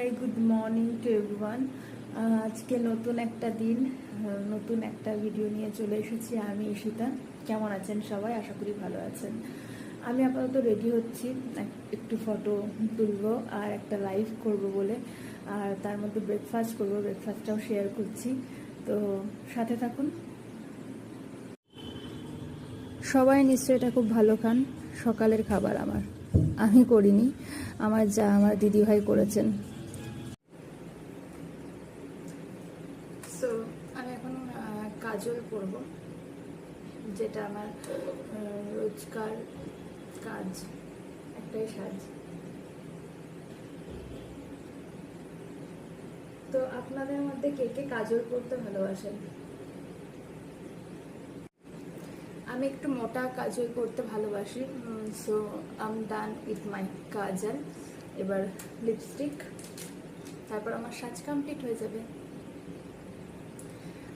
High, good morning to everyone. আজকে নতুন একটা দিন, নতুন একটা ভিডিও নিয়ে চলে এসেছি আমি ঈশিতা। কেমন আছেন সবাই? আশা করি ভালো আছেন। আমি আপাতত রেডি হচ্ছি, একটু ফটো তুলবো আর একটা লাইভ করব বলে, আর তার মধ্যে ব্রেকফাস্ট করবো, ব্রেকফাস্টটাও শেয়ার করছি, তো সাথে থাকুন। সবাই নিশ্চয়ই এটা খুব ভালো খান। সকালের খাবার আমি করিনি, আমার দিদিভাই করেছেন। সো আমি এখন কাজল করব, যেটা আমার রোজকার কাজ, একটাই সাজ। তো আপনাদের মধ্যে কে কে কাজল করতে ভালোবাসেন? আমি একটু মোটা কাজল করতে ভালোবাসি। So I am done with my kajal. এবার লিপস্টিক, তারপর আমার সাজ কমপ্লিট হয়ে যাবে।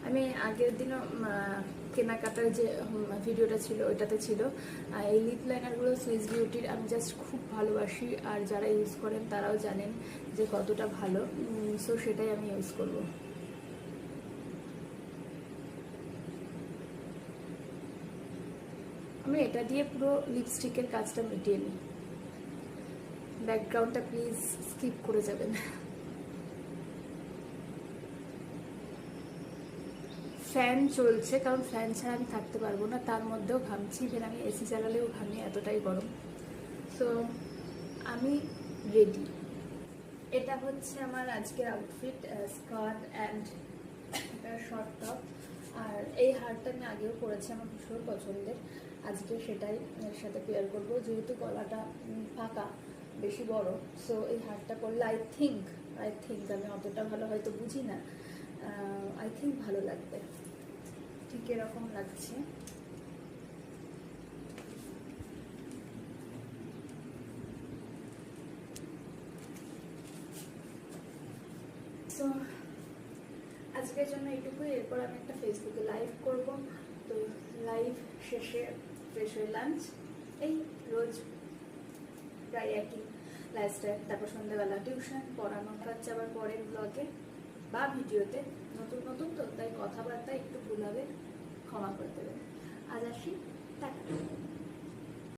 আমি আগের দিনও কেনাকাটার যে ভিডিওটা ছিল ওইটাতে ছিল এই লিপ লাইনারগুলো সুইস বিউটির। আমি জাস্ট খুব ভালোবাসি, আর যারা ইউজ করেন তারাও জানেন যে কতটা ভালো। সো সেটাই আমি ইউজ করব। আমি এটা দিয়ে পুরো লিপস্টিকের কাজটা মিটিয়ে নিই। ব্যাকগ্রাউন্ডটা প্লিজ স্কিপ করে যাবেন। ফ্যান চলছে, কারণ ফ্যান ছাড়া আমি থাকতে পারবো না, তার মধ্যেও ঘামছি। ইভেন আমি এসি চালালেও ঘামি, এতটাই গরম। সো আমি রেডি। এটা হচ্ছে আমার আজকের outfit, skirt and short top. আর এই হারটা আমি আগেও পরেছি, আমার ভীষণ পছন্দের। আজকে সেটাই এর সাথে পেয়ার করবো, যেহেতু গলাটা ফাঁকা, বেশি বড়। সো এই হারটা করলে আই থিঙ্ক আমি অতটা ভালো হয়তো বুঝি না, আই থিঙ্ক ভালো লাগবে। ঠিক এরকম লাগছে। সো আজকের জন্য এইটুকুই। এরপর আমি একটা ফেসবুকে লাইভ করব। তো লাইভ শেষে ফ্রেশ হয়ে লাঞ্চ, এই রোজ প্রায় একই লাইফস্টাইল। তারপর সন্ধ্যাবেলা টিউশন পড়ানো হচ্ছে, আবার পরের ব্লগে বা ভিডিওতে নতুন নতুন, তো তাই কথাবার্তা একটু ভুল হবে, ক্ষমা করে দেবেন। আজ আসি, টাটা।